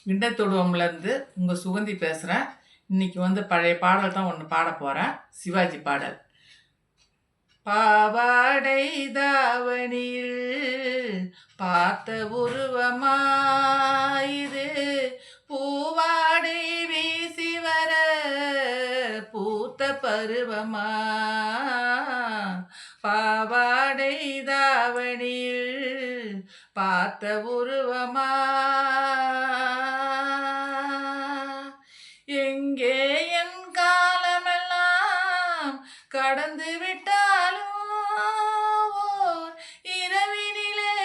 விண்டத்தொடுவம்லேருந்து உங்கள் சுகந்தி பேசுகிறேன். இன்றைக்கி வந்து பழைய பாடல் தான் ஒன்று பாட போகிறேன். சிவாஜி பாடல். பாவாடை தாவணியில் பார்த்த உருவமாயிது, பூவாடை வீசி வர பூத்த பருவமா. பாவாடை தாவணியில் பார்த்த உருவமா, எங்கே என் காலமெல்லாம் கடந்து விட்டாலும் ஓர் இரவினிலே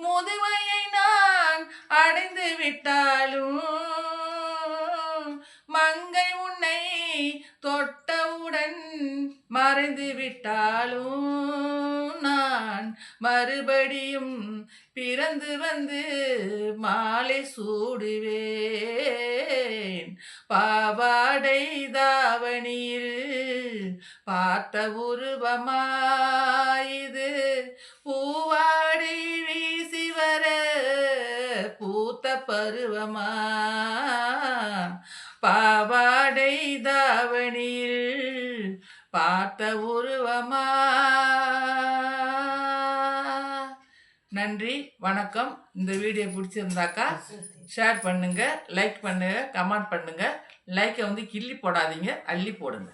முதுமையை நான் அடைந்து விட்டாலும், மங்கை உன்னை தொட்டவுடன் மறைந்து விட்டாலும், நான் மறுபடியும் பிறந்து வந்து மாலை சூடுவேன். பாவாடை தாவணியில் பார்த்த உருவமாயிது, பூவாடை வீசி வர பூத்த பருவமா. பாவாடை தாவணியில் பார்த்த உருவமா. நன்றி, வணக்கம். இந்த வீடியோ பிடிச்சிருந்தாக்கா ஷேர் பண்ணுங்கள், லைக் பண்ணுங்கள், கமெண்ட் பண்ணுங்கள். லைக்கை வந்து கிள்ளி போடாதீங்க, அள்ளி போடுங்க.